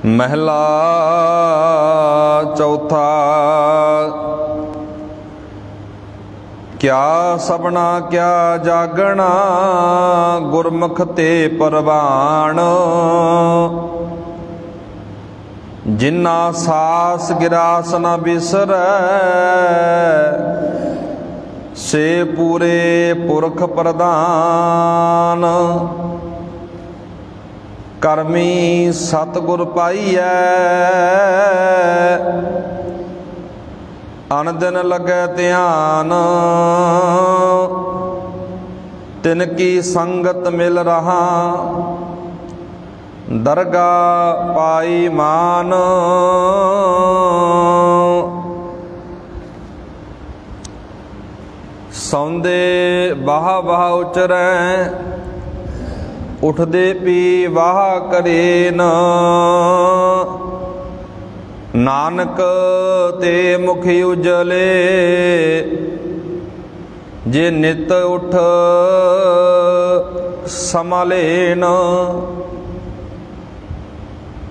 महला चौथा। क्या सबना क्या जागना, गुरमुख ते परवान। जिन्ना सास गिरास न बिसरै, से पूरे पुरख प्रदान। करमी सतगुर पाईऐ, अन दिन लगे ध्यान। तिनकी संगत मिल रहा, दरगा पाई मान। सौंदे बाह बाह उचरै, उठदे पी वाह करे न। नानक ते मुख उजले, जे नित उठ समलेन।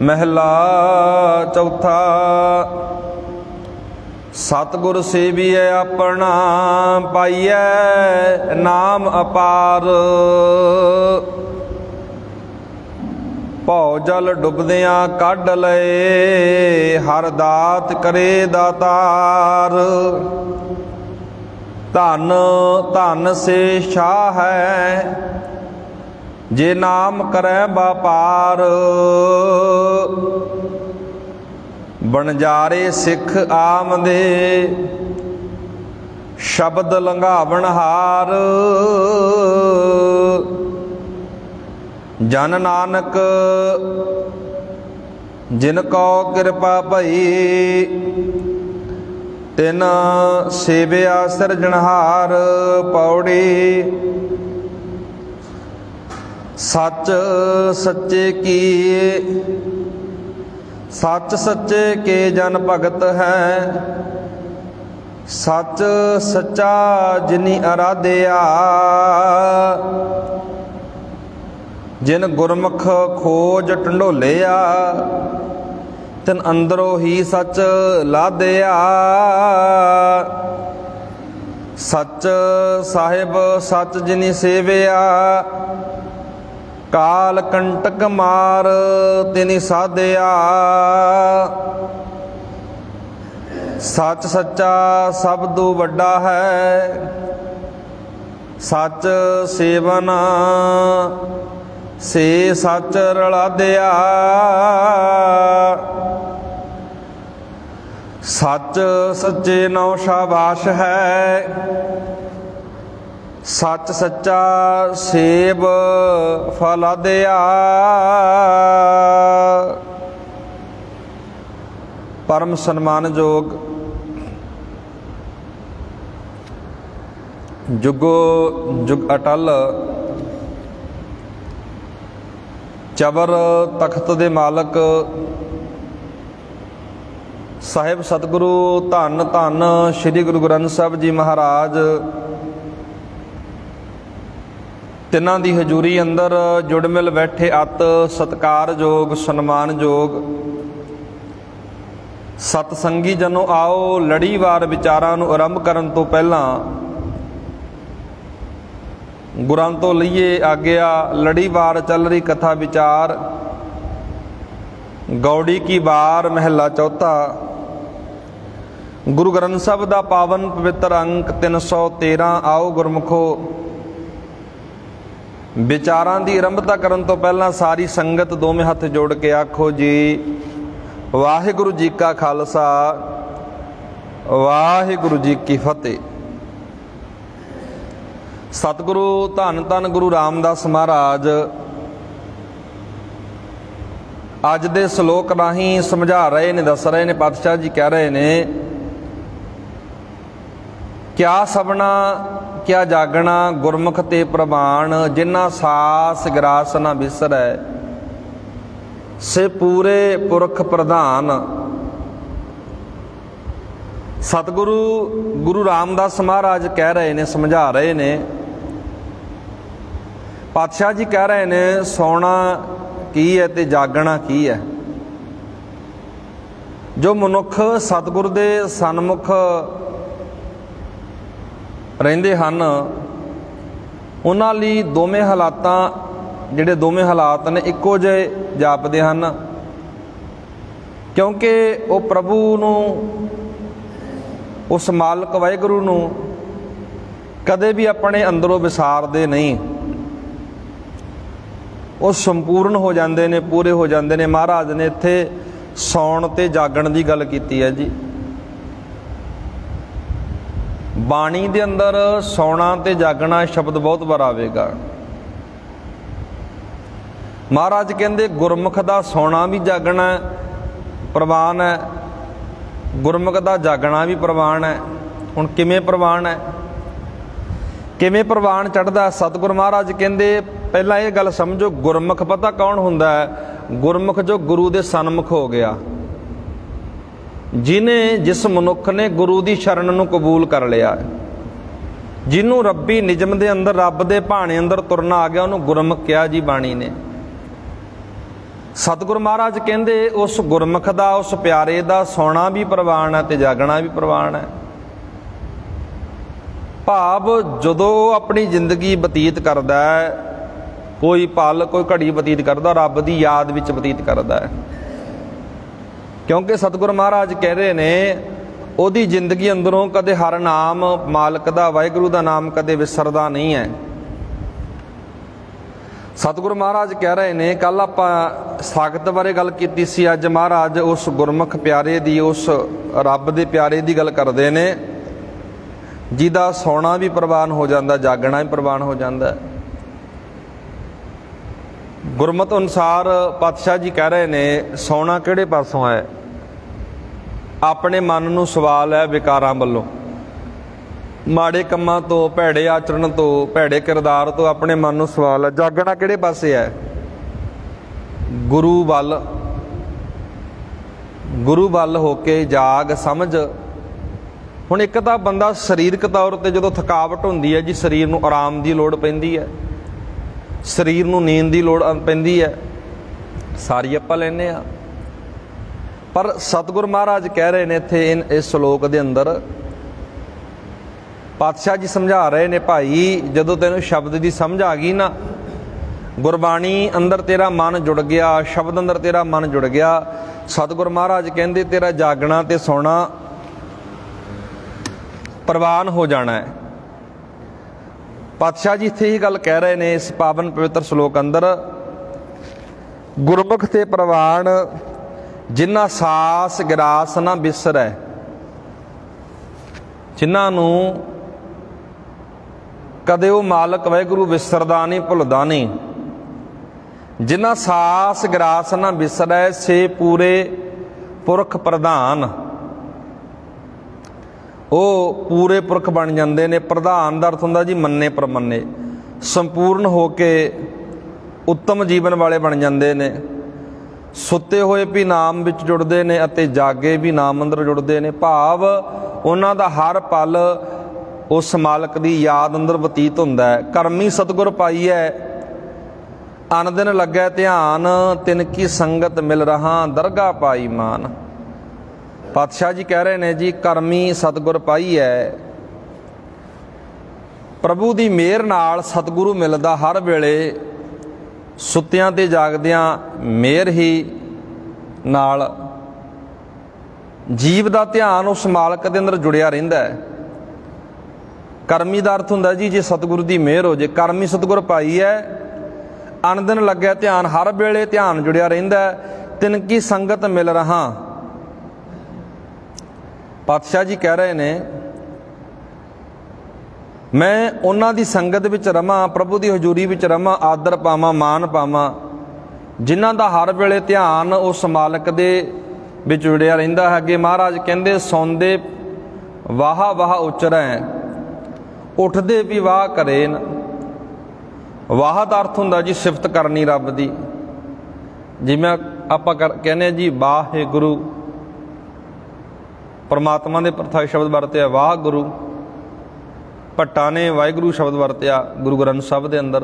महला चौथा। सतगुर सेविए अपना, पाइए नाम अपार। भौ जल डुबदियां कढ़ लए, हर दात करे दातार। धन धन से शाह है, जे नाम करे व्यापार। बनजारे सिख आमदे, शब्द लंघावन हार। जन नानक जिनको कृपा भई, तिन सेविया सिरजनहार। पौड़ी। सच सच्चे की, सच सच्चे के जन भगत है। सच सच्चा जिनी आराध्या, जिन गुरमुख खोज ढंढोलिया। तिन अंदरों ही सच लादिया। सच साहिब सच जिनी सेविया, काल कंटक मार तिनि साधिया। सच सच्चा सबदू वड्डा है, सच सेवन से सच रलादिया। सच सच्चे नौ शाबाश है, सच सच्चा सेब फलादिया। परम सन्मानयोग जुगो जुग अटल चबर तख्त दे मालक साहिब सतगुरु धन धन श्री गुरु ग्रंथ साहब जी महाराज, तिन्हां दी हजूरी अंदर जुड़ मिल बैठे अत सत्कारयोग सन्मानयोग सतसंगी जनों, आओ लड़ीवार विचारां नूं आरंभ करन तो पहलां गुरां तो लईए आग्या। लड़ीवार चल रही कथा विचार, गौड़ी की बार, महला चौथा। गुरु ग्रंथ साहब दा पावन पवित्र अंक 313। आओ गुरमुखो, विचारां दी आरंभता करन तो पहलां सारी संगत दोवें हथ जोड़ के आखो जी वाहिगुरु जी का खालसा, वाहिगुरु जी की फतेह। सतगुरु धन धन गुरु रामदास महाराज अज दे सलोक राही समझा रहे ने, दस रहे ने। पातशाह जी कह रहे ने, क्या सबना क्या जागना, गुरमुख ते प्रवान। जिन्ना सास गिरास न बिसरै, से पूरे पुरख प्रधान। सतगुरु गुरु रामदास महाराज कह रहे ने, समझा रहे ने। पातशाह जी कह रहे ने, सोना की है ते जागना की है। जो मनुख सतगुरु दे सन्मुख रहिंदे हन उन्हां लई दोवें हालातां जिहड़े दोवें हालात ने इक्को जिहे जापदे हन, क्योंकि वो प्रभु नूं उस मालक वाहिगुरू नूं कदे भी अपने अंदरों विसारदे नहीं। वो संपूर्ण हो जाते ने, पूरे हो जाते ने। महाराज ने इत्थे सौण ते जागण की गल कीती है जी। बाणी दे अंदर सौना ते जागना शब्द बहुत बार आवेगा। महाराज कहते गुरमुख दा सौना भी जागना प्रवान है, गुरमुख दा जागना भी प्रवान है। हुण किवें प्रवान है, किवें प्रवान चढ़दा? सतगुरु महाराज कहते पहला ये गल समझो, गुरमुख पता कौन हुंदा है? गुरमुख जो गुरु दे सन्मुख हो गया, जिन्हें जिस मनुख ने गुरु की शरण नूं कबूल कर लिया, जिन्हों रब्बी निजम दे अंदर रब दे भाणे अंदर तुरना आ गया, उन्होंने गुरमुख कहा जी बाणी ने। सतगुरु महाराज कहते उस गुरमुख दा, उस प्यारे दा सौना भी प्रवान है ते जागना भी प्रवान है। भाव जदों अपनी जिंदगी बतीत करदा है, कोई पल कोई घड़ी बतीत करदा, रब की याद विच बतीत करदा है। क्योंकि सतगुरु महाराज कह रहे ने ओदी जिंदगी अंदरों कदे हर नाम मालक दा, वाहिगुरू दा नाम कदे विसरदा नहीं है। सतगुरु महाराज कह रहे ने, कल आपां साखत बारे गल कीती सी, अज महाराज उस गुरमुख प्यारे दी, उस रब दे प्यारे दी गल करदे ने, जिहदा सौना भी प्रवान हो जाता, जागना भी प्रवान हो जाता। गुरमत अनुसार पातशाह जी कह रहे ने सौना किहड़े पासों है? अपने मन नूं सवाल है विकारां वल्लों, माड़े कम्मां तो, भैड़े आचरण तो, भैड़े किरदार तो अपने मन नूं सवाल है। जागना किहड़े पासे है? गुरु वल, गुरु वल होके जाग समझ। हुण एक तां बंदा सरीरक तौर ते जदों थकावट हुंदी है जी, शरीर नूं आराम की लोड़ पैंदी है, शरीर नूं नींद की लोड़ पैंदी है, सारी आपां लैने आ। पर सतगुरु महाराज कह रहे ने इत्थे इस श्लोक दे अंदर, पातशाह जी समझा रहे ने, भाई जदों तैनूं शब्द की समझ आ गई ना, गुरबाणी अंदर तेरा मन जुड़ गया, शब्द अंदर तेरा मन जुड़ गया, सतगुरु महाराज कहते तेरा जागना ते सौना प्रवान हो जाना है। पातशाह जी इत्थे ही गल कह रहे ने इस पावन पवित्र श्लोक अंदर, गुरमुख ते प्रवान जिन्ना सास गिरास ना बिसरै, जिन्हां नूं कदे वो मालक वाहिगुरू विसरदा नहीं, भुलदा नहीं। जिन्ना सास गिरास ना बिसरै से पूरे पुरख प्रधान, वो पूरे पुरख बन जाते हैं। प्रधान का अर्थ होंदा जी मन्ने परमन्ने, संपूर्ण होके उत्तम जीवन वाले बन जाते हैं। सुते हुए भी नाम विच जुड़ते हैं अते जागे भी नाम अंदर जुड़ते हैं। भाव उन्हां दा हर पल उस मालक की याद अंदर बतीत होंदा है। करमी सतगुर पाईऐ अन दिन लगै ध्यान, तिनकी संगत मिल रहा दरगाह पाई मान। पातशाह जी कह रहे ने जी, करमी सतगुर पाईऐ, प्रभु की मेहर नाल सतगुरु मिलदा हर वेले, सुत्तियां ते जागदियां मेहर ही नाल जीव का ध्यान उस मालक के अंदर जुड़िया रहिंदा है। करमी का अर्थ हुंदा जी जे सतगुरु की मेहर हो जे। करमी सतगुर पाईऐ अन दिन लग्या ध्यान, हर वेले ध्यान जुड़िया रहिंदा है, तिनकी संगत मिल रहा। पातशाह जी कह रहे ने मैं उन्हां दी संगत विच रवां, प्रभु की हजूरी विच रवां, आदर पावां, मान पावां, जिन्हां दा हर वेले ध्यान उस मालक दे विच जुड़िया रहिंदा है। अगे महाराज कहंदे सौंदे वाह वाह उचरै, उठदे भी वाह करे न। वाह का अर्थ हुंदा जी सिफत करनी रब दी, जिवें आपां कहने जी वाहिगुरू, परमात्मा ने प्रथाई शब्द वरत्या वाह गुरु, भट्टा ने वाहिगुरू शब्द वरत्या गुरु ग्रंथ साहिब दे अंदर।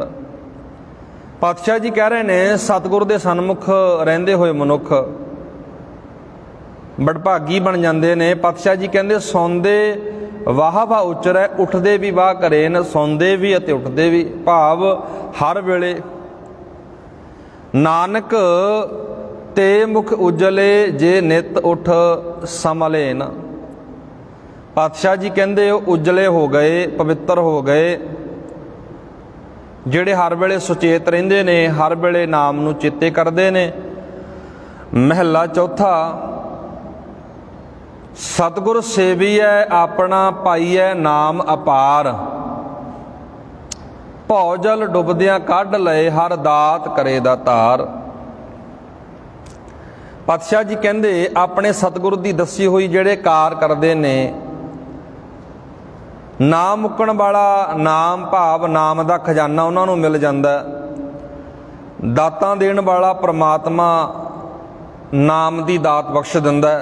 पातशाह जी कह रहे ने सतगुरु दे सन्मुख रहिंदे होए मनुख ਬੜਭਾਗੀ ਬਣ ਜਾਂਦੇ ਨੇ। ਪਾਤਸ਼ਾਹ ਜੀ ਕਹਿੰਦੇ ਸੌਂਦੇ ਵਾਹ ਵਾਹ ਉਚਰੈ, ਉੱਠਦੇ ਵੀ ਵਾਹ ਕਰੇ ਨ, ਸੌਂਦੇ ਵੀ ਅਤੇ ਉੱਠਦੇ ਵੀ, ਭਾਵ ਹਰ ਵੇਲੇ। ਨਾਨਕ ਤੇ ਮੁਖ ਉਜਲੇ, ਜੇ ਨਿਤ ਉਠ ਸੰਭਲੇ ਨ। ਪਾਤਸ਼ਾਹ ਜੀ ਕਹਿੰਦੇ ਉਹ ਉਜਲੇ ਹੋ ਗਏ, ਪਵਿੱਤਰ ਹੋ ਗਏ, ਜਿਹੜੇ ਹਰ ਵੇਲੇ ਸੁਚੇਤ ਰਹਿੰਦੇ ਨੇ, ਹਰ ਵੇਲੇ ਨਾਮ ਨੂੰ ਚੇਤੇ ਕਰਦੇ ਨੇ। ਮਹਿਲਾ ਚੌਥਾ, ਸਤਿਗੁਰ ਸੇਵੀਐ ਆਪਣਾ ਪਾਈਐ ਨਾਮ ਅਪਾਰ, ਭਉ ਜਲ ਡੁੱਬਦਿਆਂ ਕੱਢ ਲਏ, ਹਰ ਦਾਤ ਕਰੇ ਦਾਤਾਰ। ਪਾਤਸ਼ਾਹ ਜੀ ਕਹਿੰਦੇ ਆਪਣੇ ਸਤਿਗੁਰ ਦੀ ਦੱਸੀ ਹੋਈ ਜਿਹੜੇ ਕਾਰ ਕਰਦੇ ਨੇ, ਨਾਮ ਮੁੱਕਣ ਵਾਲਾ ਨਾਮ, ਭਾਵ ਨਾਮ ਦਾ ਖਜ਼ਾਨਾ ਉਹਨਾਂ ਨੂੰ ਮਿਲ ਜਾਂਦਾ। ਦਾਤਾਂ ਦੇਣ ਵਾਲਾ ਪ੍ਰਮਾਤਮਾ ਨਾਮ ਦੀ ਦਾਤ ਬਖਸ਼ ਦਿੰਦਾ।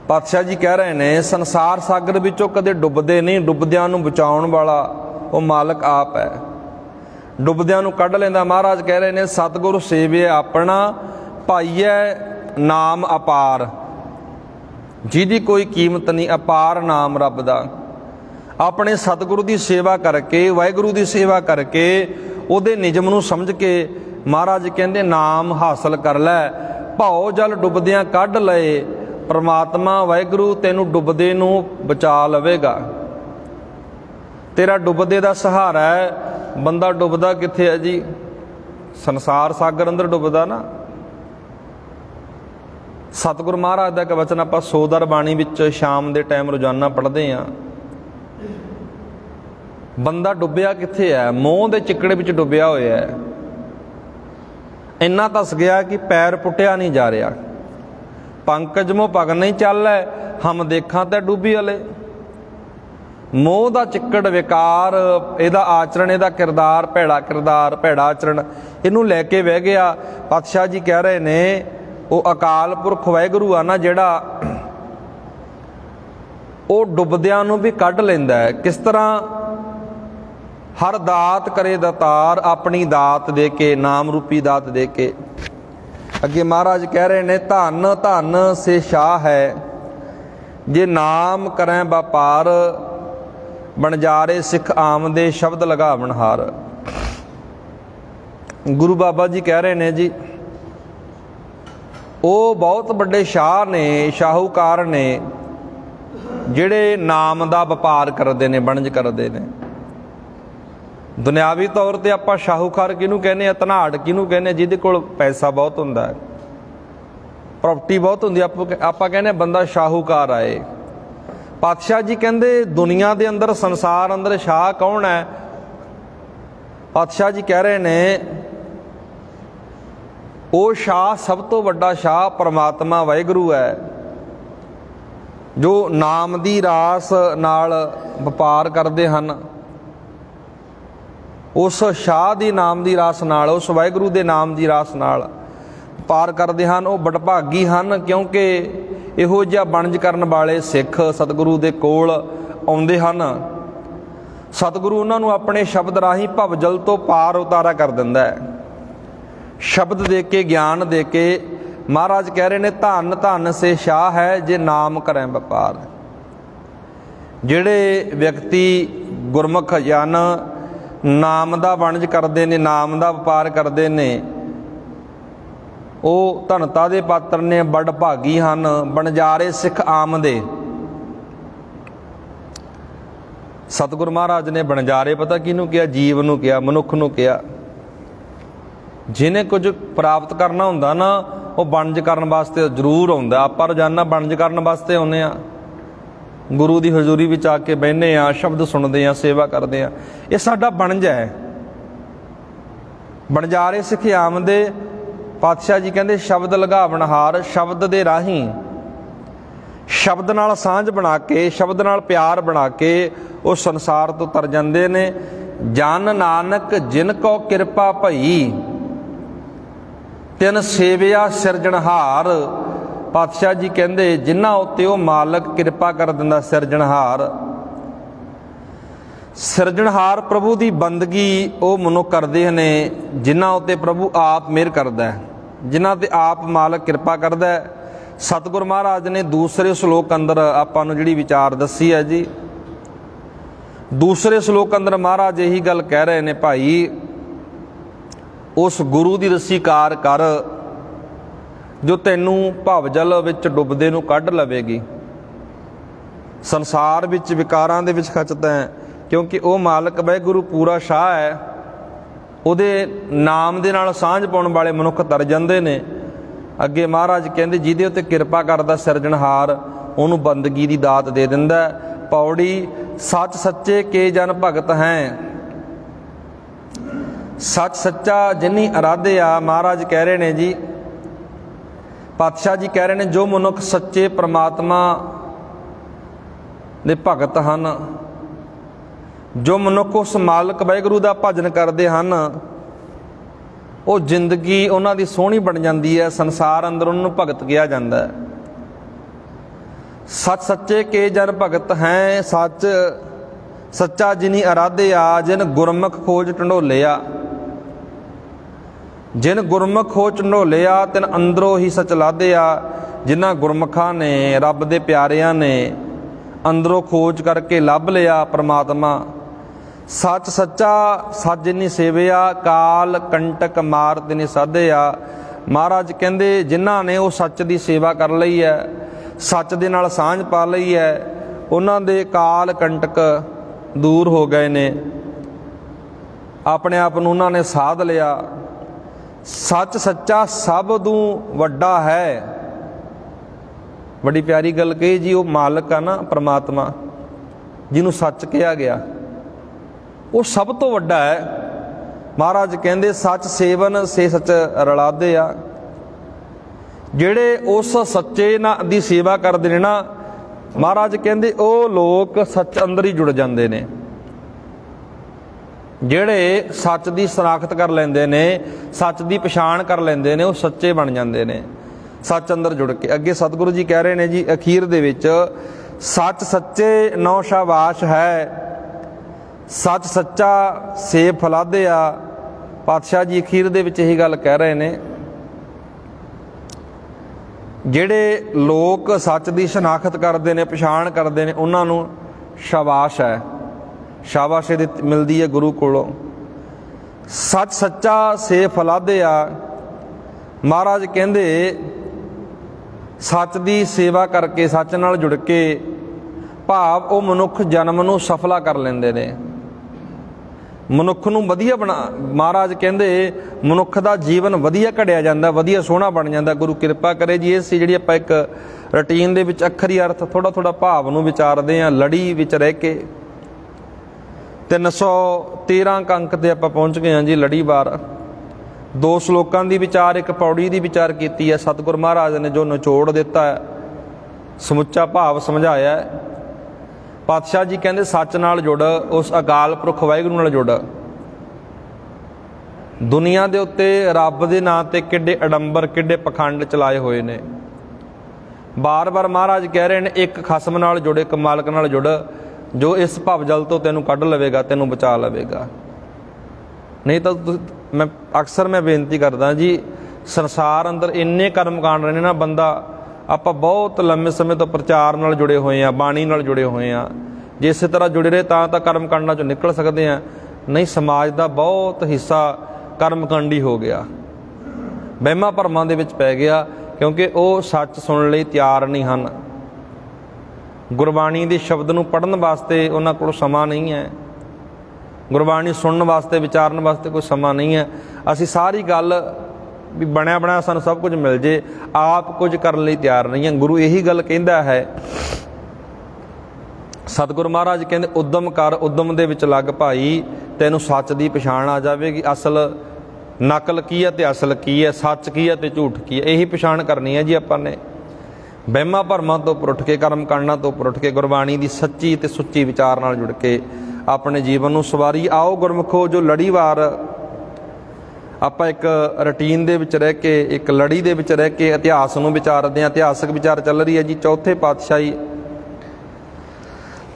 ਪਾਤਸ਼ਾਹ ਜੀ ਕਹਿ ਰਹੇ ਨੇ ਸੰਸਾਰ ਸਾਗਰ ਵਿੱਚੋਂ ਕਦੇ ਡੁੱਬਦੇ ਨਹੀਂ, ਡੁੱਬਦਿਆਂ ਨੂੰ ਬਚਾਉਣ ਵਾਲਾ ਉਹ ਮਾਲਕ ਆਪ ਹੈ, ਡੁੱਬਦਿਆਂ ਨੂੰ ਕੱਢ ਲੈਂਦਾ। ਮਹਾਰਾਜ ਕਹਿ ਰਹੇ ਨੇ ਸਤਿਗੁਰ ਸੇਵਿਆ ਆਪਣਾ, ਪਾਈਐ ਨਾਮ ਅਪਾਰ, ਜਿਹਦੀ ਕੋਈ ਕੀਮਤ ਨਹੀਂ, ਅਪਾਰ ਨਾਮ ਰੱਬ ਦਾ। ਆਪਣੇ ਸਤਿਗੁਰੂ ਦੀ ਸੇਵਾ ਕਰਕੇ, ਵਾਹਿਗੁਰੂ ਦੀ ਸੇਵਾ ਕਰਕੇ, ਉਹਦੇ ਨਿਯਮ ਨੂੰ ਸਮਝ ਕੇ ਮਹਾਰਾਜ ਕਹਿੰਦੇ ਨਾਮ ਹਾਸਲ ਕਰ ਲੈ, ਭਉ ਜਲ ਡੁੱਬਦਿਆਂ ਕੱਢ ਲਏ। ਪਰਮਾਤਮਾ ਵਾਹਿਗੁਰੂ ਤੈਨੂੰ ਡੁੱਬਦੇ ਨੂੰ ਬਚਾ ਲਵੇਗਾ। ਤੇਰਾ ਡੁੱਬਦੇ ਦਾ ਸਹਾਰਾ ਹੈ। ਬੰਦਾ ਡੁੱਬਦਾ ਕਿੱਥੇ ਹੈ ਜੀ? ਸੰਸਾਰ ਸਾਗਰ ਅੰਦਰ ਡੁੱਬਦਾ ਨਾ। ਸਤਿਗੁਰੂ ਮਹਾਰਾਜ ਦਾ ਇੱਕ ਵਚਨ ਆਪਾਂ ਸੋਦਰ ਬਾਣੀ ਵਿੱਚ ਸ਼ਾਮ ਦੇ ਟਾਈਮ ਰੋਜ਼ਾਨਾ ਪੜ੍ਹਦੇ ਹਾਂ। ਬੰਦਾ ਡੁੱਬਿਆ ਕਿੱਥੇ ਹੈ? ਮੋਹ ਦੇ ਚਿੱਕੜ ਵਿੱਚ ਡੁੱਬਿਆ ਹੋਇਆ ਹੈ। ਇੰਨਾ ਧਸ ਗਿਆ ਕਿ ਪੈਰ ਪੁੱਟਿਆ ਨਹੀਂ ਜਾ ਰਿਹਾ। ਪੰਕਜ ਮੋ ਪਗ ਨਹੀਂ ਚੱਲੈ, ਹਮ ਦੇਖਾਂ ਤੇ ਡੁੱਬੀ ਹਲੇ। ਮੋਹ ਦਾ ਚਿੱਕੜ, ਵਿਕਾਰ, ਇਹਦਾ ਆਚਰਣ, ਇਹਦਾ ਕਿਰਦਾਰ, ਭੈੜਾ ਆਚਰਣ, ਇਹਨੂੰ ਲੈ ਕੇ ਵਹਿ ਗਿਆ। ਪਾਤਸ਼ਾਹ ਜੀ ਕਹਿ ਰਹੇ ਨੇ ਉਹ ਅਕਾਲ ਪੁਰਖ ਵਾਹਿਗੁਰੂ ਆ ਨਾ ਜਿਹੜਾ, ਉਹ ਡੁੱਬਦਿਆਂ ਨੂੰ ਵੀ ਕੱਢ ਲੈਂਦਾ ਹੈ। ਕਿਸ ਤਰ੍ਹਾਂ? ਹਰ ਦਾਤ ਕਰੇ ਦਾਤਾਰ, ਆਪਣੀ ਦਾਤ ਦੇ ਕੇ, ਨਾਮ ਰੂਪੀ ਦਾਤ ਦੇ ਕੇ। ਅੱਗੇ ਮਹਾਰਾਜ ਕਹਿ ਰਹੇ ਨੇ ਧੰਨ ਧੰਨ ਸੇ ਸ਼ਾਹ ਹੈ, ਜੇ ਨਾਮ ਕਰੈ ਵਪਾਰ, ਬਣਜਾਰੇ ਸਿੱਖ ਆਮਦੇ, ਸ਼ਬਦ ਲਗਾਵਣ ਹਾਰ। ਗੁਰੂ ਬਾਬਾ ਜੀ ਕਹਿ ਰਹੇ ਨੇ ਜੀ ਉਹ ਬਹੁਤ ਵੱਡੇ ਸ਼ਾਹ ਨੇ, ਸ਼ਾਹੂਕਾਰ ਨੇ, ਜਿਹੜੇ ਨਾਮ ਦਾ ਵਪਾਰ ਕਰਦੇ ਨੇ, ਵਣਜ ਕਰਦੇ ਨੇ। ਦੁਨਿਆਵੀ ਤੌਰ ਤੇ ਆਪਾਂ ਸ਼ਾਹੂਕਾਰ ਕਿਹਨੂੰ ਕਹਿੰਦੇ ਆ? ਧਨਾੜ ਕਿਹਨੂੰ ਕਹਿੰਦੇ? ਜਿਹਦੇ ਕੋਲ ਪੈਸਾ ਬਹੁਤ ਹੁੰਦਾ, ਪ੍ਰਾਪਰਟੀ ਬਹੁਤ ਹੁੰਦੀ, ਆਪਾਂ ਕਹਿੰਦੇ ਬੰਦਾ ਸ਼ਾਹੂਕਾਰ ਆਏ। ਪਾਤਸ਼ਾਹ ਜੀ ਕਹਿੰਦੇ ਦੁਨੀਆ ਦੇ ਅੰਦਰ, ਸੰਸਾਰ ਅੰਦਰ ਸ਼ਾਹ ਕੌਣ ਹੈ? ਪਾਤਸ਼ਾਹ ਜੀ ਕਹਿ ਰਹੇ ਨੇ ਉਹ ਸ਼ਾਹ, ਸਭ ਤੋਂ ਵੱਡਾ ਸ਼ਾਹ ਪਰਮਾਤਮਾ ਵਾਹਿਗੁਰੂ ਹੈ, ਜੋ ਨਾਮ ਦੀ ਰਾਸ ਨਾਲ ਵਪਾਰ ਕਰਦੇ ਹਨ। ਉਸ ਸ਼ਾਹ ਦੀ ਨਾਮ ਦੀ ਰਾਸ ਨਾਲ, ਉਸ ਵਾਹਿਗੁਰੂ ਦੇ ਨਾਮ ਦੀ ਰਾਸ ਨਾਲ ਵਪਾਰ ਕਰਦੇ ਹਨ। ਉਹ ਬੜਭਾਗੀ ਹਨ, ਕਿਉਂਕਿ ਇਹੋ ਜਿਹਾ ਵਣਜ ਕਰਨ ਵਾਲੇ ਸਿੱਖ ਸਤਿਗੁਰੂ ਦੇ ਕੋਲ ਆਉਂਦੇ ਹਨ। ਸਤਿਗੁਰੂ ਉਹਨਾਂ ਨੂੰ ਆਪਣੇ ਸ਼ਬਦ ਰਾਹੀਂ ਭਵਜਲ ਤੋਂ ਪਾਰ ਉਤਾਰਾ ਕਰ ਦਿੰਦਾ ਹੈ। ਸ਼ਬਦ ਦੇ ਕੇ, ਗਿਆਨ ਦੇ ਕੇ। ਮਹਾਰਾਜ ਕਹਿ ਰਹੇ ਨੇ ਧੰਨ ਧੰਨ ਸੇ ਸ਼ਾਹ ਹੈ, ਜੇ ਨਾਮ ਕਰੈ ਵਪਾਰ। ਜਿਹੜੇ ਵਿਅਕਤੀ ਗੁਰਮੁਖ ਜਨ ਨਾਮ ਦਾ ਵਣਜ ਕਰਦੇ ਨੇ, ਨਾਮ ਦਾ ਵਪਾਰ ਕਰਦੇ ਨੇ, ਉਹ ਧਨਤਾ ਦੇ ਪਾਤਰ ਨੇ, ਬੜ ਭਾਗੀ ਹਨ। ਬਣਜਾਰੇ ਸਿੱਖ ਆਮਦੇ। ਸਤਿਗੁਰੂ ਮਹਾਰਾਜ ਨੇ ਬਣਜਾਰੇ ਪਤਾ ਕਿਹਨੂੰ ਕਿਹਾ? ਜੀਵ ਨੂੰ ਕਿਹਾ, ਮਨੁੱਖ ਨੂੰ ਕਿਹਾ। ਜਿਹਨੇ ਕੁਝ ਪ੍ਰਾਪਤ ਕਰਨਾ ਹੁੰਦਾ ਨਾ, ਉਹ ਵਣਜ ਕਰਨ ਵਾਸਤੇ ਜ਼ਰੂਰ ਆਉਂਦਾ। ਆਪਾਂ ਰੋਜ਼ਾਨਾ ਵਣਜ ਕਰਨ ਵਾਸਤੇ ਆਉਂਦੇ ਹਾਂ, ਗੁਰੂ ਦੀ ਹਜ਼ੂਰੀ ਵਿੱਚ ਆ ਕੇ ਬਹਿੰਦੇ ਹਾਂ, ਸ਼ਬਦ ਸੁਣਦੇ ਹਾਂ, ਸੇਵਾ ਕਰਦੇ ਹਾਂ। ਇਹ ਸਾਡਾ ਵਣਜ ਹੈ। ਬਣਜਾਰੇ ਸਿੱਖ ਆਮਦੇ। ਪਾਤਸ਼ਾਹ ਜੀ ਕਹਿੰਦੇ ਸ਼ਬਦ ਲਗਾਵਣ ਹਾਰ। ਸ਼ਬਦ ਦੇ ਰਾਹੀਂ, ਸ਼ਬਦ ਨਾਲ ਸਾਂਝ ਬਣਾ ਕੇ, ਸ਼ਬਦ ਨਾਲ ਪਿਆਰ ਬਣਾ ਕੇ ਉਹ ਸੰਸਾਰ ਤੋਂ ਤਰ ਜਾਂਦੇ ਨੇ। ਜਨ ਨਾਨਕ ਜਿਨ ਕੋ ਕਿਰਪਾ ਭਈ, ਤਿਨ ਸੇਵਿਆ ਸਿਰਜਣਹਾਰ। ਪਾਤਸ਼ਾਹ ਜੀ ਕਹਿੰਦੇ ਜਿਨ੍ਹਾਂ ਉੱਤੇ ਉਹ ਮਾਲਕ ਕਿਰਪਾ ਕਰ ਦਿੰਦਾ, ਸਿਰਜਣਹਾਰ। ਸਿਰਜਣਹਾਰ ਪ੍ਰਭੂ ਦੀ ਬੰਦਗੀ ਉਹ ਮਨੁੱਖ ਕਰਦੇ ਨੇ ਜਿਨ੍ਹਾਂ ਉੱਤੇ ਪ੍ਰਭੂ ਆਪ ਮਿਹਰ ਕਰਦਾ ਹੈ, ਜਿਨ੍ਹਾਂ ਤੇ ਆਪ ਮਾਲਕ ਕਿਰਪਾ ਕਰਦਾ ਹੈ। सतगुरु महाराज ने दूसरे श्लोक अंदर आपां नूं जिहड़ी विचार दसी है जी, दूसरे श्लोक अंदर महाराज यही गल कह रहे ने, भाई उस गुरु की रस्सी कार कर जो तैनू भवजल विच डुबदे नूं कढ लवेगी, संसार विच विकारां दे विच खचदा है, क्योंकि वह मालक वाहिगुरू पूरा शाह है, उहदे नाम दे नाल सांझ पाउण वाले मनुख तर जांदे ने। अगे महाराज कहंदे जिहदे उत्ते किरपा करदा सिरजणहार उहनूं बंदगी दी दात दे दिंदा है। पौड़ी सच सच्चे के जन भगत हैं, सच सच्चा जिन्नी अराधिया। महाराज कह रहे ने जी, पातशाह जी कह रहे ने, जो मनुख सच्चे परमात्मा दे भगत हन, जो मनुख उस मालक वाहिगुरू दा भजन करते हैं, वो जिंदगी उन्हां दी सोहनी बन जाती है, संसार अंदर उन्होंने भगत किया जाता है। सच सच्चे के जन भगत हैं, सच सच्चा जिनी अराधिया। जिन गुरमुख खोज ढंढोलिया, जिन गुरमुख खोज ढंढोलिया, तिन अंदरों ही सच लाधिया। जिन्हां गुरमुखां ने, रब दे प्यारियां ने अंदरों खोज करके लभ लिया परमात्मा। सच सच्चा सच जिनी सेविया, काल कंटक मार तिने साधिया। महाराज कहंदे जिन्हां ने वो सच की सेवा कर लई है, सच दे नाल सांझ पा लई है, उन्हां दे काल कंटक दूर हो गए ने, अपने आप नूं उन्हां ने साध लिया। सच सच्चा सब तों वड्डा है। बड़ी प्यारी गल कही जी, वो मालक है ना परमात्मा जिन्हों सच कहा गया, वो सब तो वड्डा है। महाराज कहंदे सच सेवन से सच रलादे आ। जिहड़े उस सच्चे ना दी सेवा करदे ने ना, महाराज कहंदे ओ लोग सच अंदर ही जुड़ जांदे ने। जिहड़े सच की शनाख्त कर लैंदे ने, सच की पछाण कर लैंदे ने, वो सच्चे बन जांदे ने, सच अंदर जुड़ के। अगे सतगुरु जी कह रहे ने जी अखीर दे विच, सच सच्चे नौ शाबाश है, सच सच्चा सेब फलादिया। पातशाह जी अखीर दे विच यही गल कह रहे ने, जिहड़े लोग सच की शनाख्त करते हैं, पछाण करते हैं, उन्होंने शाबाश है, शाबाश मिलती है गुरु कोलों। सच सच्चा सेब फलादिया। महाराज कहंदे सच की सेवा करके, सच नाल जुड़ के, भाव वो मनुख जन्म नूं सफला कर लेंदे ने, मनुख नूं वधिया बना। महाराज कहंदे मनुख दा जीवन वधिया घड़िया जांदा, वधिया सोहना बन जांदा। गुरु किरपा करे जी। इस जिहड़ी आपां एक रूटीन दे विच अखरी अर्थ थोड़ा थोड़ा भाव नूं विचारदे हां, लड़ी विच रह के 313 अंक ते आपां पहुंच गए हां जी। लड़ी वार 2 श्लोकां दी विचार, एक पौड़ी दी विचार कीती है। सतगुरु महाराज ने जो निचोड़ दिता है, समुच्चा भाव समझाया है। पातशाह जी कहंदे सच नाल जुड़, उस अकाल पुरख वाहिगुरू नाल जुड़। दुनिया दे उत्ते रब दे नां ते किड्डे अडंबर, किड्डे पखंड चलाए हुए ने। बार बार महाराज कह रहे हैं, एक खसम नाल जुड़, एक मालक नाल जुड़, जो इस भवजल तो तैनूं कढ लवेगा, तैनूं बचा लवेगा। नहीं तो मैं अक्सर बेनती करदा जी, संसार अंदर इन्ने कर्म कांड रहे ना, बंदा ਆਪਾਂ बहुत लंबे समय तो प्रचार नाल जुड़े हुए हैं, बाणी नाल जुड़े हुए हैं। जे इस तरह जुड़े रहे तो कर्म कांडां चों निकल सकते हैं। नहीं, समाज का बहुत हिस्सा कर्मकांडी हो गया, वहमां भरमां दे विच पै गया, क्योंकि वो सच सुनने लई तैयार नहीं हैं। गुरबाणी के शब्द नूं पढ़न वास्ते उन्हां कोल समां नहीं है, गुरबाणी सुनने वास्ते, विचारन वास्ते कोई समां नहीं है। असीं सारी गल भी बनया बनाया सानूं सब कुछ मिल जे, आप कुछ करने लई तैयार नहीं है। गुरु यही गल कहंदा है। सतगुरु महाराज कहंदे उद्यम कर, उद्यम दे विच लग भाई, तैनूं सच दी पछाण आ जावेगी। असल नकल की है ते असल की है, सच की है ते झूठ की है, यही पछाण करनी है जी आपां ने। वहमां भरमां तो उपर उठ के, कर्म कांडां तो उपर उठ के, गुरबाणी की सच्ची ते सुच्ची विचार नाल जुड़ के अपने जीवन नूं सवारी। आओ गुरमुखो, जो लड़ीवार ਆਪਾਂ एक रूटीन ਦੇ ਵਿੱਚ ਰਹਿ ਕੇ, एक लड़ी ਦੇ ਵਿੱਚ ਰਹਿ ਕੇ इतिहास ਨੂੰ ਵਿਚਾਰਦੇ ਹਾਂ। ਇਤਿਹਾਸਕ ਵਿਚਾਰ ਚੱਲ ਰਹੀ ਹੈ ਜੀ ਚੌਥੇ ਪਾਤਸ਼ਾਹੀ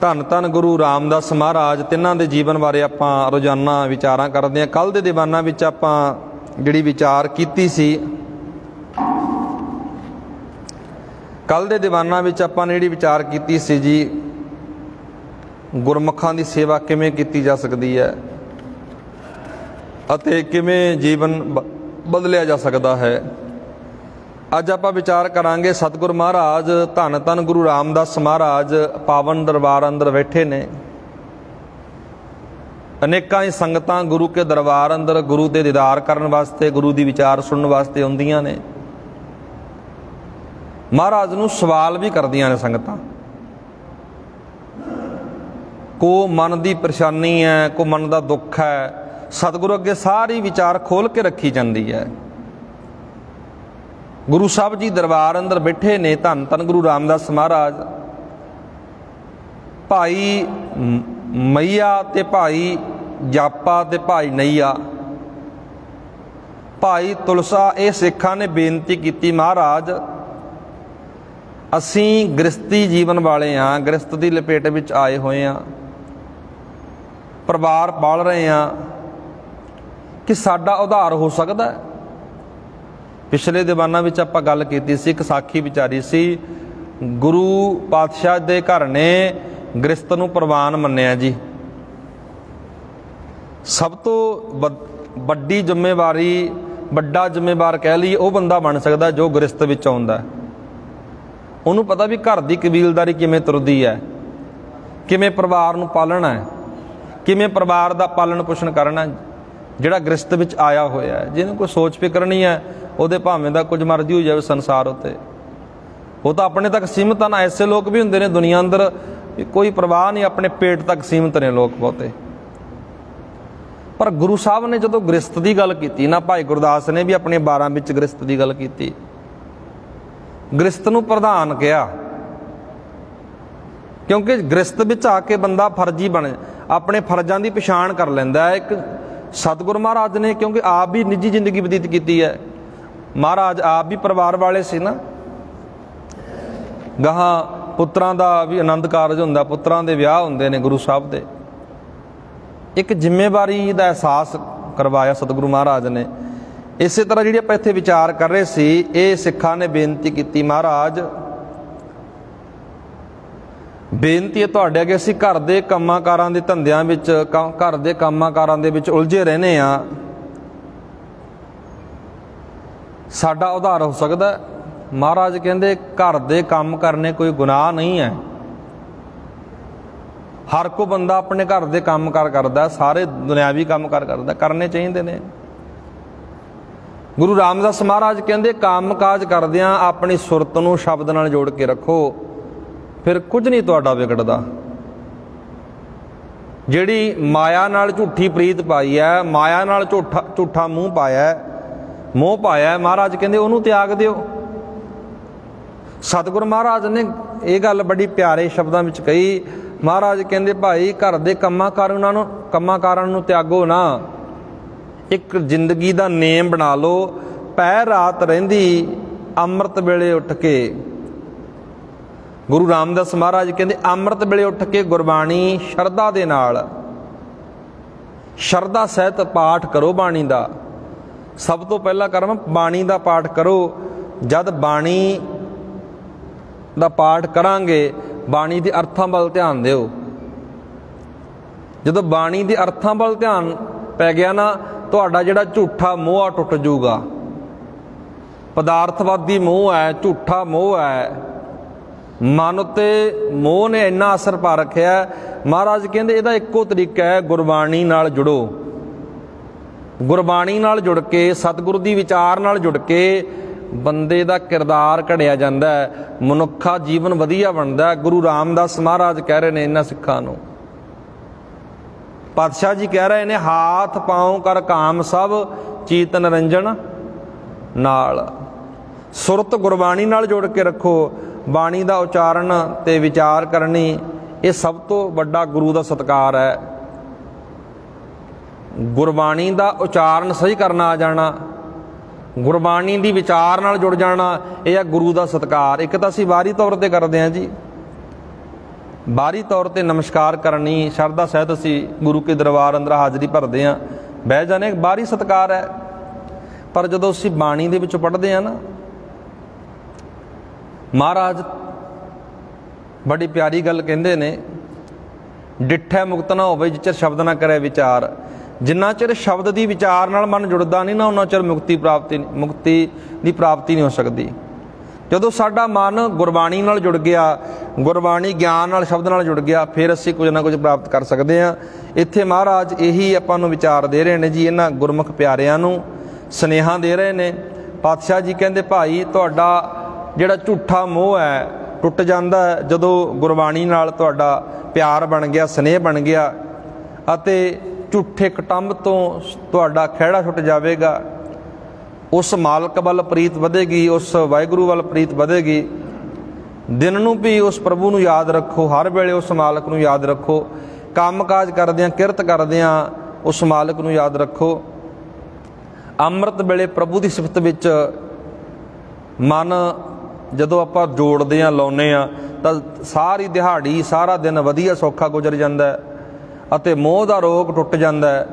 ਧੰਨ ਧੰਨ ਗੁਰੂ ਰਾਮਦਾਸ ਮਹਾਰਾਜ, ਤਿੰਨਾਂ ਦੇ ਜੀਵਨ ਬਾਰੇ ਆਪਾਂ ਰੋਜ਼ਾਨਾ ਵਿਚਾਰਾਂ ਕਰਦੇ ਹਾਂ। ਕੱਲ੍ਹ ਦੇ ਦੀਵਾਨਾਂ ਵਿੱਚ ਆਪਾਂ ਜਿਹੜੀ ਵਿਚਾਰ ਕੀਤੀ ਸੀ, ਕੱਲ੍ਹ ਦੇ ਦੀਵਾਨਾਂ ਵਿੱਚ ਆਪਾਂ ਨੇ ਜਿਹੜੀ ਵਿਚਾਰ ਕੀਤੀ ਸੀ ਜੀ, ਗੁਰਮੁਖਾਂ ਦੀ ਸੇਵਾ ਕਿਵੇਂ ਕੀਤੀ ਜਾ ਸਕਦੀ ਹੈ ਅਤੇ ਕਿਵੇਂ ਜੀਵਨ ਬਦਲਿਆ ਜਾ ਸਕਦਾ ਹੈ। ਅੱਜ ਆਪਾਂ ਵਿਚਾਰ ਕਰਾਂਗੇ, ਸਤਿਗੁਰੂ ਮਹਾਰਾਜ ਧੰਨ ਧੰਨ ਗੁਰੂ ਰਾਮਦਾਸ ਮਹਾਰਾਜ ਪਾਵਨ ਦਰਬਾਰ ਅੰਦਰ ਬੈਠੇ ਨੇ। ਅਨੇਕਾਂ ਹੀ ਸੰਗਤਾਂ ਗੁਰੂ ਕੇ ਦਰਬਾਰ ਅੰਦਰ ਗੁਰੂ ਦੇ ਦੀਦਾਰ ਕਰਨ ਵਾਸਤੇ, ਗੁਰੂ ਦੀ ਵਿਚਾਰ ਸੁਣਨ ਵਾਸਤੇ ਆਉਂਦੀਆਂ ਨੇ। ਮਹਾਰਾਜ ਨੂੰ ਸਵਾਲ ਵੀ ਕਰਦੀਆਂ ਨੇ ਸੰਗਤਾਂ। ਕੋ ਮਨ ਦੀ ਪਰੇਸ਼ਾਨੀ ਹੈ, ਕੋ ਮਨ ਦਾ ਦੁੱਖ ਹੈ, ਸਤਿਗੁਰੂ ਅੱਗੇ ਸਾਰੀ ਵਿਚਾਰ ਖੋਲ ਕੇ ਰੱਖੀ ਜਾਂਦੀ ਹੈ। ਗੁਰੂ ਸਾਹਿਬ ਜੀ ਦਰਬਾਰ ਅੰਦਰ ਬੈਠੇ ਨੇ, ਧੰਨ ਧੰਨ ਗੁਰੂ ਰਾਮਦਾਸ ਮਹਾਰਾਜ। ਭਾਈ ਮਈਆ ਤੇ ਭਾਈ ਜਾਪਾ ਤੇ ਭਾਈ ਨਈਆ, ਭਾਈ ਤੁਲਸਾ, ਇਹ ਸਿੱਖਾਂ ਨੇ ਬੇਨਤੀ ਕੀਤੀ, ਮਹਾਰਾਜ ਅਸੀਂ ਗ੍ਰਸਤੀ ਜੀਵਨ ਵਾਲੇ ਹਾਂ, ਗ੍ਰਸਤ ਦੀ ਲਪੇਟ ਵਿੱਚ ਆਏ ਹੋਏ ਹਾਂ, ਪਰਿਵਾਰ ਪਾਲ ਰਹੇ ਹਾਂ, ਕਿ ਸਾਡਾ ਉਧਾਰ ਹੋ ਸਕਦਾ ਹੈ। ਪਿਛਲੇ ਦੀਵਾਨਾਂ ਵਿੱਚ ਆਪਾਂ ਗੱਲ ਕੀਤੀ ਸੀ, ਇੱਕ ਸਾਖੀ ਵਿਚਾਰੀ ਸੀ। ਗੁਰੂ ਪਾਤਸ਼ਾਹ ਦੇ ਘਰ ਨੇ ਗ੍ਰਸਤ ਨੂੰ ਪ੍ਰਵਾਨ ਮੰਨਿਆ ਜੀ। ਸਭ ਤੋਂ ਵੱਡੀ ਜ਼ਿੰਮੇਵਾਰੀ, ਵੱਡਾ ਜ਼ਿੰਮੇਵਾਰ ਕਹਿ ਲਈਏ, ਉਹ ਬੰਦਾ ਬਣ ਸਕਦਾ ਜੋ ਗ੍ਰਸਤ ਵਿੱਚ ਆਉਂਦਾ। ਉਹਨੂੰ ਪਤਾ ਵੀ ਘਰ ਦੀ ਕਬੀਲਦਾਰੀ ਕਿਵੇਂ ਤੁਰਦੀ ਹੈ, ਕਿਵੇਂ ਪਰਿਵਾਰ ਨੂੰ ਪਾਲਣਾ ਹੈ, ਕਿਵੇਂ ਪਰਿਵਾਰ ਦਾ ਪਾਲਣ ਪੋਸ਼ਣ ਕਰਨਾ। ਜਿਹੜਾ ਗ੍ਰਸਤ ਵਿੱਚ ਆਇਆ ਹੋਇਆ ਹੈ, ਜਿਹਨੂੰ ਕੋਈ ਸੋਚ ਫਿਕਰ ਨਹੀਂ ਹੈ, ਉਹਦੇ ਭਾਵੇਂ ਦਾ ਕੁਝ ਮਰਜ਼ੀ ਹੋ ਜਾਵੇ ਸੰਸਾਰ ਉੱਤੇ, ਉਹ ਤਾਂ ਆਪਣੇ ਤੱਕ ਸੀਮਤ ਹਨ। ਐਸੇ ਲੋਕ ਵੀ ਹੁੰਦੇ ਨੇ ਦੁਨੀਆ ਅੰਦਰ, ਕੋਈ ਪਰਵਾਹ ਨਹੀਂ, ਆਪਣੇ ਪੇਟ ਤੱਕ ਸੀਮਤ ਨੇ ਲੋਕ ਬਹੁਤੇ। ਪਰ ਗੁਰੂ ਸਾਹਿਬ ਨੇ ਜਦੋਂ ਗ੍ਰਸਤ ਦੀ ਗੱਲ ਕੀਤੀ ਨਾ, ਭਾਈ ਗੁਰਦਾਸ ਨੇ ਵੀ ਆਪਣੇ 12 ਵਿੱਚ ਗ੍ਰਸਤ ਦੀ ਗੱਲ ਕੀਤੀ। ਗ੍ਰਸਤ ਨੂੰ ਪ੍ਰਧਾਨ ਕਿਹਾ, ਕਿਉਂਕਿ ਗ੍ਰਸਤ ਵਿੱਚ ਆ ਕੇ ਬੰਦਾ ਫਰਜ਼ੀ ਬਣ, ਆਪਣੇ ਫਰਜ਼ਾਂ ਦੀ ਪਛਾਣ ਕਰ ਲੈਂਦਾ ਹੈ। ਇੱਕ ਸਤਿਗੁਰੂ ਮਹਾਰਾਜ ਨੇ, ਕਿਉਂਕਿ ਆਪ ਵੀ ਨਿੱਜੀ ਜ਼ਿੰਦਗੀ ਬਤੀਤ ਕੀਤੀ ਹੈ, ਮਹਾਰਾਜ ਆਪ ਵੀ ਪਰਿਵਾਰ ਵਾਲੇ ਸੀ ਨਾ। ਗਾਹਾਂ ਪੁੱਤਰਾਂ ਦਾ ਵੀ ਆਨੰਦ ਕਾਰਜ ਹੁੰਦਾ, ਪੁੱਤਰਾਂ ਦੇ ਵਿਆਹ ਹੁੰਦੇ ਨੇ ਗੁਰੂ ਸਾਹਿਬ ਦੇ। ਇੱਕ ਜ਼ਿੰਮੇਵਾਰੀ ਦਾ ਅਹਿਸਾਸ ਕਰਵਾਇਆ ਸਤਿਗੁਰੂ ਮਹਾਰਾਜ ਨੇ। ਇਸੇ ਤਰ੍ਹਾਂ ਜਿਹੜੀ ਆਪਾਂ ਇੱਥੇ ਵਿਚਾਰ ਕਰ ਰਹੇ ਸੀ, ਇਹ ਸਿੱਖਾਂ ਨੇ ਬੇਨਤੀ ਕੀਤੀ, ਮਹਾਰਾਜ ਬੇਨਤੀ ਹੈ ਤੁਹਾਡੇ ਅੱਗੇ, ਅਸੀਂ ਘਰ ਦੇ ਕੰਮਾਂ ਕਾਰਾਂ ਦੇ ਧੰਦਿਆਂ ਵਿੱਚ, ਘਰ ਦੇ ਕੰਮਾਂ ਕਾਰਾਂ ਦੇ ਵਿੱਚ ਉਲਝੇ ਰਹਿੰਦੇ ਹਾਂ, ਸਾਡਾ ਉਧਾਰ ਹੋ ਸਕਦਾ। ਮਹਾਰਾਜ ਕਹਿੰਦੇ ਘਰ ਦੇ ਕੰਮ ਕਰਨੇ ਕੋਈ ਗੁਨਾਹ ਨਹੀਂ ਹੈ। ਹਰ ਕੋਈ ਬੰਦਾ ਆਪਣੇ ਘਰ ਦੇ ਕੰਮ ਕਾਰ ਕਰਦਾ, ਸਾਰੇ ਦੁਨਿਆਵੀ ਕੰਮ ਕਾਰ ਕਰਦਾ, ਕਰਨੇ ਚਾਹੀਦੇ ਨੇ। ਗੁਰੂ ਰਾਮਦਾਸ ਮਹਾਰਾਜ ਕਹਿੰਦੇ ਕੰਮ ਕਾਜ ਕਰਦਿਆਂ ਆਪਣੀ ਸੁਰਤ ਨੂੰ ਸ਼ਬਦ ਨਾਲ ਜੋੜ ਕੇ ਰੱਖੋ, ਫਿਰ ਕੁਝ ਨਹੀਂ ਤੁਹਾਡਾ ਵਿਗੜਦਾ। ਜਿਹੜੀ ਮਾਇਆ ਨਾਲ ਝੂਠੀ ਪ੍ਰੀਤ ਪਾਈ ਹੈ, ਮਾਇਆ ਨਾਲ ਝੂਠਾ ਮੂੰਹ ਪਾਇਆ, ਮਹਾਰਾਜ ਕਹਿੰਦੇ ਉਹਨੂੰ ਤਿਆਗ ਦਿਓ। ਸਤਿਗੁਰੂ ਮਹਾਰਾਜ ਨੇ ਇਹ ਗੱਲ ਬੜੀ ਪਿਆਰੇ ਸ਼ਬਦਾਂ ਵਿੱਚ ਕਹੀ। ਮਹਾਰਾਜ ਕਹਿੰਦੇ ਭਾਈ ਘਰ ਦੇ ਕੰਮਾਂ ਕਾਰਾਂ ਨੂੰ ਤਿਆਗੋ ਨਾ, ਇੱਕ ਜ਼ਿੰਦਗੀ ਦਾ ਨੇਮ ਬਣਾ ਲਓ। ਪੈ ਰਾਤ ਰਹਿੰਦੀ ਅੰਮ੍ਰਿਤ ਵੇਲੇ ਉੱਠ ਕੇ, ਗੁਰੂ ਰਾਮਦਾਸ ਮਹਾਰਾਜ ਕਹਿੰਦੇ ਅੰਮ੍ਰਿਤ ਵੇਲੇ ਉੱਠ ਕੇ ਗੁਰਬਾਣੀ ਸ਼ਰਧਾ ਦੇ ਨਾਲ, ਸ਼ਰਧਾ ਸਹਿਤ ਪਾਠ ਕਰੋ ਬਾਣੀ ਦਾ। ਸਭ ਤੋਂ ਪਹਿਲਾ ਕਰਮ ਬਾਣੀ ਦਾ ਪਾਠ ਕਰੋ। ਜਦ ਬਾਣੀ ਦਾ ਪਾਠ ਕਰਾਂਗੇ, ਬਾਣੀ ਦੇ ਅਰਥਾਂ ਵੱਲ ਧਿਆਨ ਦਿਓ। ਜਦੋਂ ਬਾਣੀ ਦੇ ਅਰਥਾਂ ਵੱਲ ਧਿਆਨ ਪੈ ਗਿਆ ਨਾ, ਤੁਹਾਡਾ ਜਿਹੜਾ ਝੂਠਾ ਮੋਹ ਟੁੱਟ ਜਾਊਗਾ। ਪਦਾਰਥਵਾਦੀ ਮੋਹ ਹੈ, ਝੂਠਾ ਮੋਹ ਹੈ, ਮਨ ਉੱਤੇ ਮੋਹ ਨੇ ਇੰਨਾ ਅਸਰ ਪਾ ਰੱਖਿਆ। ਮਹਾਰਾਜ ਕਹਿੰਦੇ ਇਹਦਾ ਇੱਕੋ ਤਰੀਕਾ ਹੈ, ਗੁਰਬਾਣੀ ਨਾਲ ਜੁੜੋ। ਗੁਰਬਾਣੀ ਨਾਲ ਜੁੜ ਕੇ, ਸਤਿਗੁਰੂ ਦੀ ਵਿਚਾਰ ਨਾਲ ਜੁੜ ਕੇ ਬੰਦੇ ਦਾ ਕਿਰਦਾਰ ਘੜਿਆ ਜਾਂਦਾ ਹੈ, ਮਨੁੱਖਾ ਜੀਵਨ ਵਧੀਆ ਬਣਦਾ। ਗੁਰੂ ਰਾਮਦਾਸ ਮਹਾਰਾਜ ਕਹਿ ਰਹੇ ਨੇ ਇਹਨਾਂ ਸਿੱਖਾਂ ਨੂੰ, ਪਾਤਸ਼ਾਹ ਜੀ ਕਹਿ ਰਹੇ ਨੇ, ਹਾਥ ਪਾਉ ਕਰ ਕਾਮ ਸਭ ਚੀਤ ਨਿਰੰਜਨ ਨਾਲ। ਸੁਰਤ ਗੁਰਬਾਣੀ ਨਾਲ ਜੋੜ ਕੇ ਰੱਖੋ। ਬਾਣੀ ਦਾ ਉਚਾਰਨ ਤੇ ਵਿਚਾਰ ਕਰਨੀ, ਇਹ ਸਭ ਤੋਂ ਵੱਡਾ ਗੁਰੂ ਦਾ ਸਤਿਕਾਰ ਹੈ। ਗੁਰਬਾਣੀ ਦਾ ਉਚਾਰਨ ਸਹੀ ਕਰਨਾ ਆ ਜਾਣਾ, ਗੁਰਬਾਣੀ ਦੀ ਵਿਚਾਰ ਨਾਲ ਜੁੜ ਜਾਣਾ, ਇਹ ਹੈ ਗੁਰੂ ਦਾ ਸਤਿਕਾਰ। ਇੱਕ ਤਾਂ ਅਸੀਂ ਬਾਹਰੀ ਤੌਰ ਤੇ ਕਰਦੇ ਹਾਂ ਜੀ, ਬਾਹਰੀ ਤੌਰ ਤੇ ਨਮਸਕਾਰ ਕਰਨੀ, ਸ਼ਰਧਾ ਸਹਿਤ ਅਸੀਂ ਗੁਰੂ ਕੇ ਦਰਬਾਰ ਅੰਦਰ ਹਾਜ਼ਰੀ ਭਰਦੇ ਹਾਂ, ਬਹਿ ਜਾਣੇ, ਬਾਹਰੀ ਸਤਿਕਾਰ ਹੈ। ਪਰ ਜਦੋਂ ਅਸੀਂ ਬਾਣੀ ਦੇ ਵਿੱਚ ਪੜ੍ਹਦੇ ਹਾਂ ਨਾ, महाराज बड़ी प्यारी गल कहते ने, डिठै मुक्त ना होवे जिस चिर शब्द ना करे विचार। जिन्ना चिर शब्द की विचार नाल मन जुड़दा नहीं ना, उन्ना चिर मुक्ति की प्राप्ति नहीं हो सकती। जदों साडा मन गुरबाणी नाल जुड़ गया, गुरबाणी ज्ञान नाल शब्द नाल जुड़ गया, फिर असीं कुछ ना कुछ प्राप्त कर सकते हैं। इत्थे महाराज यही आपां नूं विचार दे रहे हैं जी, इन्हां गुरमुख प्यारिआं नूं सुनेहा दे रहे ने। पातशाह जी कहंदे भाई तुहाडा जिहड़ा झूठा मोह है टुट जांदा है जदों गुरबाणी नाल तुहाडा प्यार बन गया, स्नेह बन गया, अते झूठे कटंब तो तुहाडा खैड़ा छुट जाएगा। उस मालक वाल प्रीत वधेगी, उस वाहिगुरू वाल प्रीत वधेगी। दिन नूं भी उस प्रभु नूं याद रखो, हर वेले उस मालक नूं याद रखो, काम काज करदिआं किरत करदिआं उस मालक नूं याद रखो। अमृत वेले प्रभु की सिफत विच मन जदों आपां जोड़दे आं, लाउने आ, तां सारी दिहाड़ी सारा दिन वधिया सौखा गुजर जांदा है अते मोह दा रोग टुट जांदा है।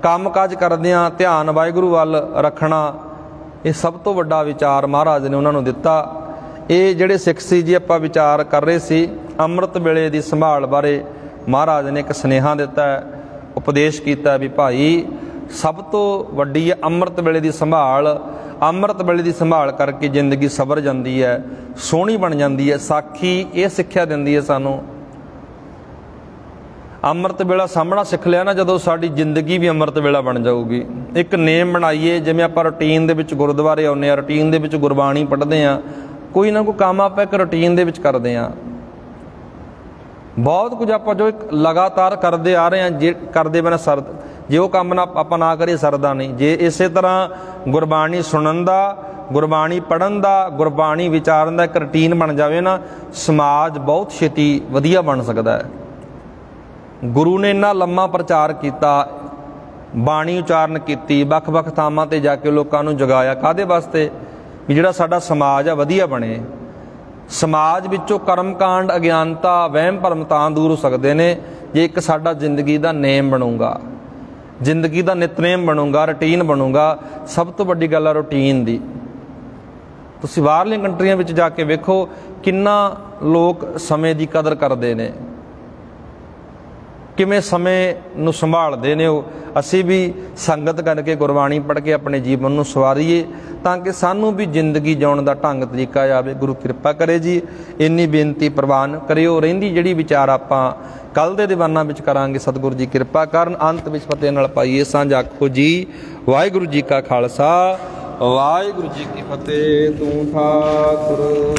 काम काज करदिआं ध्यान वाहिगुरू वल रखना, ये सब तो वड्डा विचार महाराज ने उन्होंने दिता। ये जिहड़े सिख सी जी आपां विचार कर रहे सी, अमृत वेले की संभाल बारे महाराज ने एक सुनेहा दिता है, उपदेश किया भी भाई सब तो वड्डी है अमृत वेले की संभाल। अमृत वेले की संभाल करके जिंदगी सवर जाती है, सोहनी बन जाती है। साखी ये सिक्ख्या दिंदी है सानू, अमृत वेला सामना सिख लिया ना, जदों साडी जिंदगी भी अमृत वेला बन जाऊगी। एक नेम बनाइए, जिवें आपां रूटीन दे विच गुरुद्वारे आउंदे आ, रूटीन दे विच गुरबाणी पढ़दे आ, कोई ना कोई काम आपां एक रूटीन दे विच करदे आ। बहुत कुछ आपां जो एक लगातार करते आ रहे हैं, जे करते बिना सर जे वो काम ना आपां ना करिए सरदा नहीं। जे इस तरह गुरबाणी सुनन दा, गुरबाणी पढ़न दा, गुरबाणी विचारन दा एक रूटीन बन जाए ना, समाज बहुत छेती वधिया बन सकता है। गुरु ने इन्ना लम्मा प्रचार किया, बाणी उचारण की, वख-वख थावां ते जाके लोकां नूं जगाया, काहदे वास्ते भी जिहड़ा साडा समाज है वधिया बने। समाज विचों कर्मकांड, अज्ञानता, वहम भरम तां दूर हो सकते हैं जे एक साडा जिंदगी का नेम बनूगा, जिंदगी का नितनेम बनूगा, रूटीन बनूगा। सब तो वड्डी गल है रूटीन दी। तुसीं बाहरलीआं कंट्रियां विच जाके वेखो किन्ना लोग समय की कदर करते हैं, किवें समय नूं संभालदे ने। असीं भी संगत करके गुरबाणी पढ़ के अपने जीवन नूं सवारीए ताकि सानू भी जिंदगी जिउण दा ढंग तरीका आवे। गुरु किरपा करे जी। इन्नी बेनती प्रवान करियो। रहिंदी जिहड़ी विचार आपां कल दे दीवानां विच करांगे, सतगुरु जी किरपा करन। अंत विच फतेह नाल पाईए सांझ आखो जी। वाहिगुरू जी का खालसा, वाहिगुरू जी की फतेह। तू ठाकुर